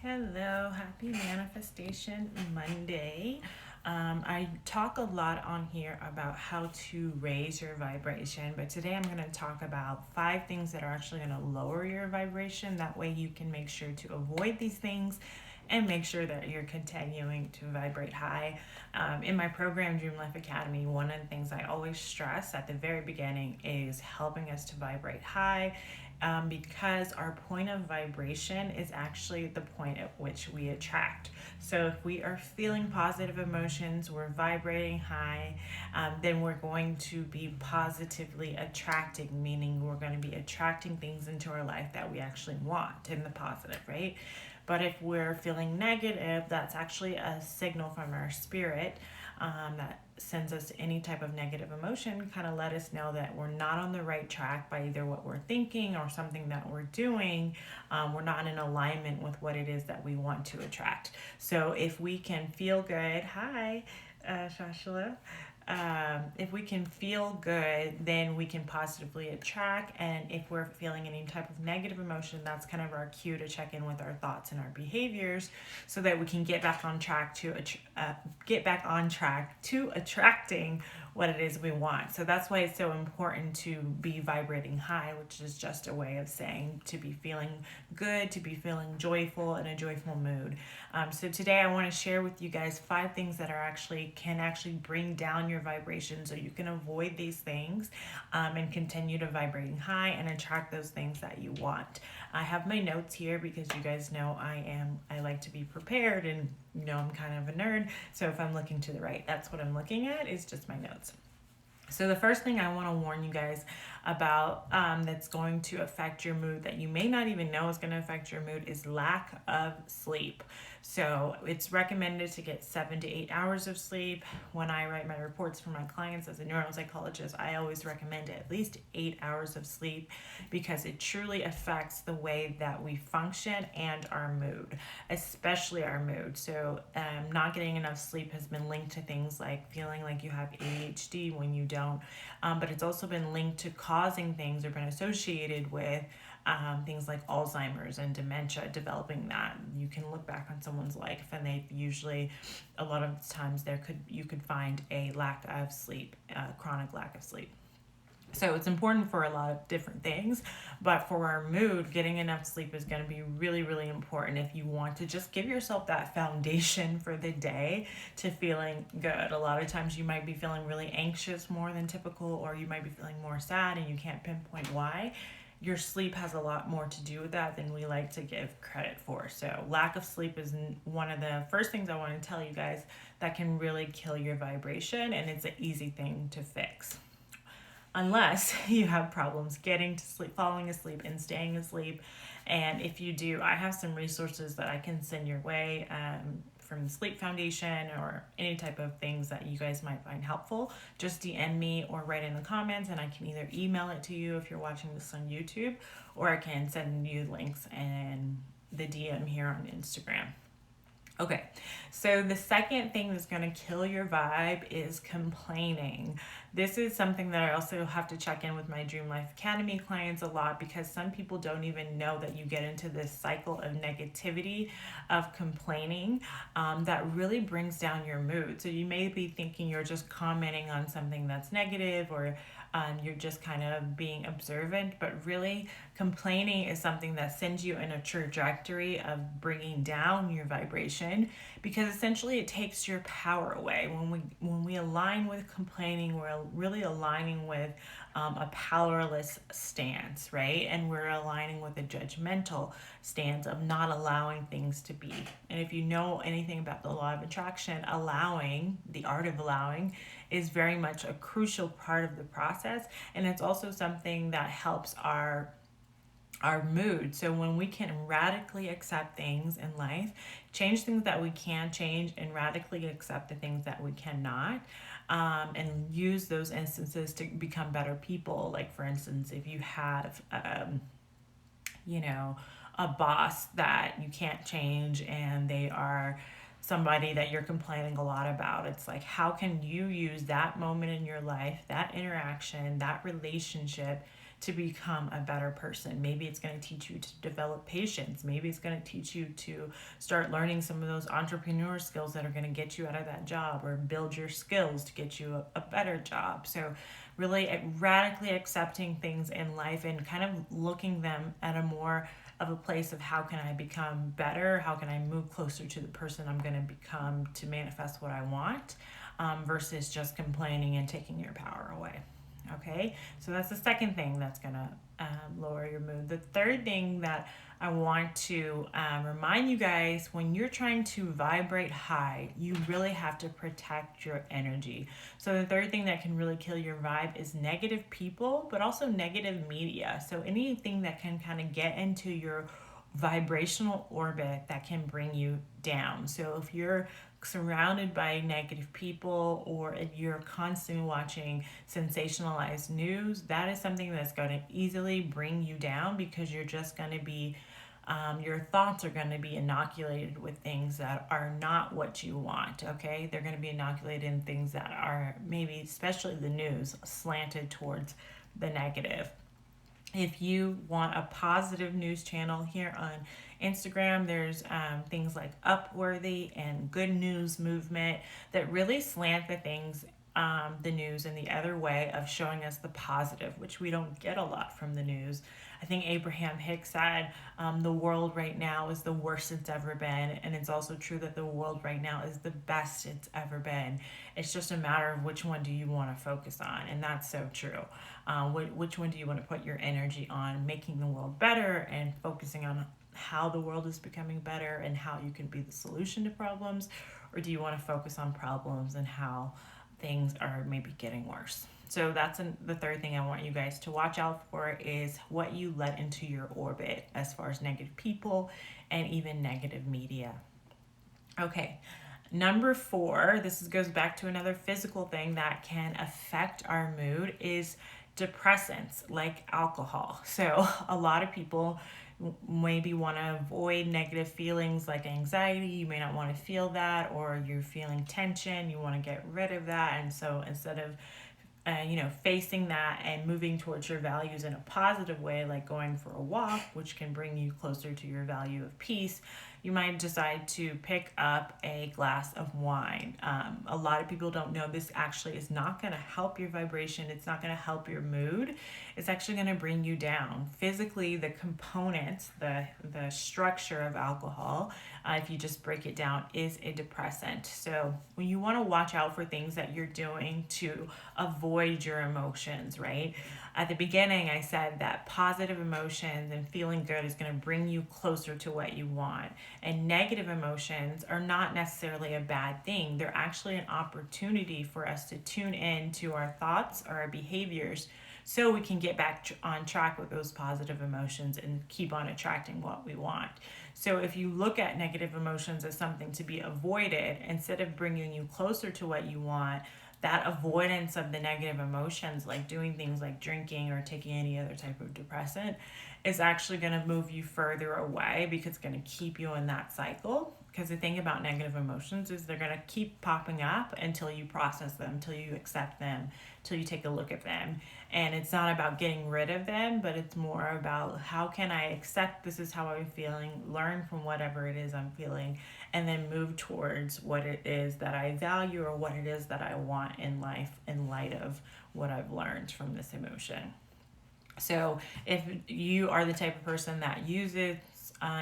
Hello, happy Manifestation Monday. I talk a lot on here about how to raise your vibration, but today I'm going to talk about 5 things that are actually going to lower your vibration. That way, you can make sure to avoid these things and make sure that you're continuing to vibrate high. In my program, Dream Life Academy, one of the things I always stress at the very beginning is helping us to vibrate high, because our point of vibration is actually the point at which we attract. So if we are feeling positive emotions, we're vibrating high, then we're going to be positively attracting, meaning we're going to be attracting things into our life that we actually want in the positive, right? But if we're feeling negative, that's actually a signal from our spirit, that sends us any type of negative emotion, kind of let us know that we're not on the right track by either what we're thinking or something that we're doing. We're not in alignment with what it is that we want to attract. So if we can feel good, hi, Shashula. If we can feel good, then we can positively attract. And if we're feeling any type of negative emotion, that's kind of our cue to check in with our thoughts and our behaviors, so that we can get back on track to attracting what it is we want. So that's why it's so important to be vibrating high, which is just a way of saying to be feeling good, to be feeling joyful, in a joyful mood. So today I want to share with you guys 5 things that can actually bring down your vibration, so you can avoid these things, and continue to vibrating high and attract those things that you want. I have my notes here because you guys know I like to be prepared, and I'm kind of a nerd. So if I'm looking to the right, that's what I'm looking at, is just my notes. So the first thing I want to warn you guys about, that's going to affect your mood, that you may not even know is going to affect your mood, is lack of sleep. So it's recommended to get 7 to 8 hours of sleep. When I write my reports for my clients as a neuropsychologist, I always recommend at least 8 hours of sleep, because it truly affects the way that we function and our mood, especially our mood. So not getting enough sleep has been linked to things like feeling like you have ADHD when you don't, but it's also been linked to causing things, or been associated with things like Alzheimer's and dementia, developing that. You can look back on someone's life, and they usually, a lot of times, you could find a lack of sleep, chronic lack of sleep. So it's important for a lot of different things, but for our mood, getting enough sleep is going to be really, really important if you want to just give yourself that foundation for the day to feeling good. A lot of times you might be feeling really anxious more than typical, or you might be feeling more sad and you can't pinpoint why. Your sleep has a lot more to do with that than we like to give credit for. So lack of sleep is one of the first things I want to tell you guys that can really kill your vibration, and it's an easy thing to fix. Unless you have problems getting to sleep, falling asleep, and staying asleep. And if you do, I have some resources that I can send your way, from the Sleep Foundation, or any type of things that you guys might find helpful. Just DM me or write in the comments, and I can either email it to you if you're watching this on YouTube, or I can send you links and the DM here on Instagram. Okay, so the second thing that's going to kill your vibe is complaining. This is something that I also have to check in with my Dream Life Academy clients a lot, because some people don't even know that you get into this cycle of negativity, of complaining, that really brings down your mood. So you may be thinking you're just commenting on something that's negative, or you're just kind of being observant, but really complaining is something that sends you in a trajectory of bringing down your vibration, because essentially it takes your power away. When we align with complaining, we're really aligning with a powerless stance, right? And we're aligning with a judgmental stance of not allowing things to be. And if you know anything about the law of attraction, allowing, the art of allowing, is very much a crucial part of the process. And it's also something that helps our mood. So when we can radically accept things in life, change things that we can change, and radically accept the things that we cannot, and use those instances to become better people. Like, for instance, if you have a boss that you can't change, and they are somebody that you're complaining a lot about, it's like, how can you use that moment in your life, that interaction, that relationship, to become a better person. Maybe it's going to teach you to develop patience. Maybe it's going to teach you to start learning some of those entrepreneur skills that are going to get you out of that job, or build your skills to get you a better job. So really radically accepting things in life and kind of looking them at a more of a place of how can I become better? How can I move closer to the person I'm going to become to manifest what I want, versus just complaining and taking your power away. Okay, so that's the second thing that's going to lower your mood. The third thing that I want to remind you guys, when you're trying to vibrate high, you really have to protect your energy. So the third thing that can really kill your vibe is negative people, but also negative media. So anything that can kind of get into your vibrational orbit that can bring you down. So if you're surrounded by negative people, or if you're constantly watching sensationalized news, that is something that's going to easily bring you down, because you're just going to be your thoughts are going to be inoculated with things that are not what you want. Okay, they're going to be inoculated in things that are, maybe especially the news, slanted towards the negative. If you want a positive news channel here on Instagram, there's things like Upworthy and Good News Movement that really slant the news in the other way of showing us the positive, which we don't get a lot from the news. I think Abraham Hicks said the world right now is the worst it's ever been, and it's also true that the world right now is the best it's ever been. It's just a matter of which one do you want to focus on, and that's so true. Which one do you want to put your energy on, making the world better and focusing on how the world is becoming better and how you can be the solution to problems, or do you want to focus on problems and how things are maybe getting worse? So that's the third thing I want you guys to watch out for, is what you let into your orbit as far as negative people and even negative media. Okay, number 4, goes back to another physical thing that can affect our mood, is depressants like alcohol. So a lot of people maybe want to avoid negative feelings like anxiety. You may not want to feel that, or you're feeling tension, you want to get rid of that. And so instead of facing that and moving towards your values in a positive way, like going for a walk, which can bring you closer to your value of peace, you might decide to pick up a glass of wine. A lot of people don't know this actually is not going to help your vibration. It's not going to help your mood. It's actually going to bring you down. Physically, the components, the structure of alcohol, if you just break it down, is a depressant. So when you want to watch out for things that you're doing to avoid your emotions, right? At the beginning, I said that positive emotions and feeling good is going to bring you closer to what you want. And negative emotions are not necessarily a bad thing. They're actually an opportunity for us to tune in to our thoughts or our behaviors, so we can get back on track with those positive emotions and keep on attracting what we want. So if you look at negative emotions as something to be avoided, instead of bringing you closer to what you want, that avoidance of the negative emotions, like doing things like drinking or taking any other type of depressant, is actually going to move you further away, because it's going to keep you in that cycle. Because the thing about negative emotions is they're going to keep popping up until you process them, until you accept them, until you take a look at them. And it's not about getting rid of them, but it's more about how can I accept this is how I'm feeling, learn from whatever it is I'm feeling, and then move towards what it is that I value or what it is that I want in life in light of what I've learned from this emotion. So if you are the type of person that uses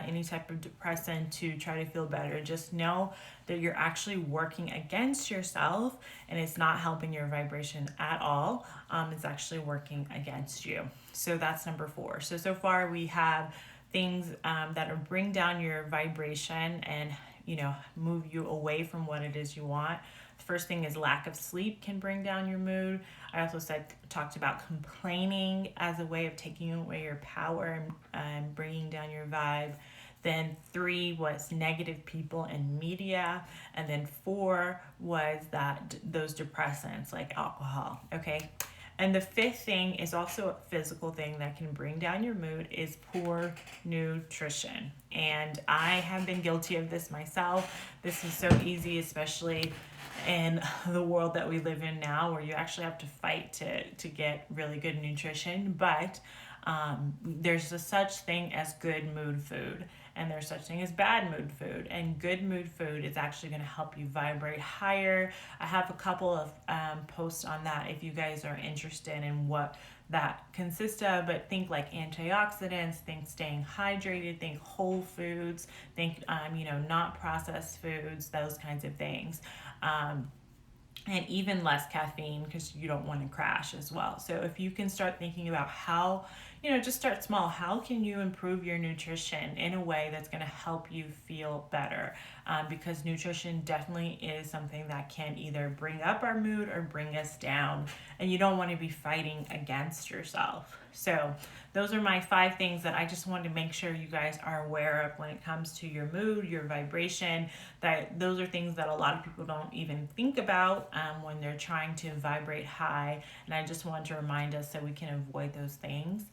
any type of depressant to try to feel better, just know that you're actually working against yourself, and it's not helping your vibration at all. It's actually working against you. So that's number 4. So far we have things that are bring down your vibration and move you away from what it is you want. The first thing is lack of sleep can bring down your mood. I also talked about complaining as a way of taking away your power and bringing down your vibe. Then 3 was negative people and media. And then 4 was those depressants like alcohol. Okay. And the fifth thing is also a physical thing that can bring down your mood is poor nutrition. And I have been guilty of this myself. This is so easy, especially in the world that we live in now, where you actually have to fight to get really good nutrition. But there's a such thing as good mood food, and there's such thing as bad mood food. And good mood food is actually going to help you vibrate higher. I have a couple of posts on that if you guys are interested in what that consists of. But think like antioxidants, think staying hydrated, think whole foods, think not processed foods, those kinds of things. And even less caffeine, because you don't want to crash as well. So if you can start thinking about how, just start small. How can you improve your nutrition in a way that's going to help you feel better? Because nutrition definitely is something that can either bring up our mood or bring us down, and you don't want to be fighting against yourself. So those are my 5 things that I just wanted to make sure you guys are aware of when it comes to your mood, your vibration. That those are things that a lot of people don't even think about when they're trying to vibrate high. And I just wanted to remind us so we can avoid those things.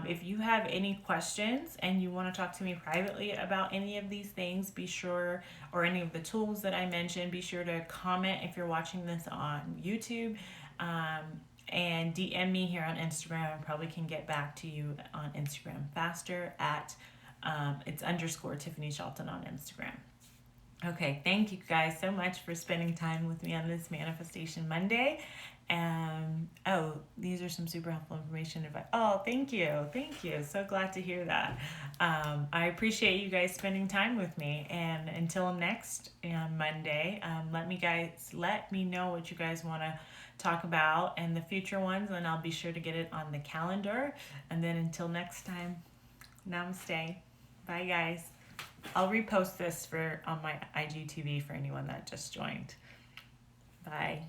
If you have any questions and you want to talk to me privately about any of these things, be sure, or any of the tools that I mentioned, be sure to comment if you're watching this on YouTube. And DM me here on Instagram. I probably can get back to you on Instagram faster at it's _, Tiffany Shelton on Instagram. Okay, thank you guys so much for spending time with me on this Manifestation Monday. These are some super helpful information. Thank you. So glad to hear that. I appreciate you guys spending time with me. And until next Monday, let me know what you guys want to talk about and the future ones, and I'll be sure to get it on the calendar. And then until next time, namaste. Bye, guys. I'll repost this on my IGTV for anyone that just joined. Bye.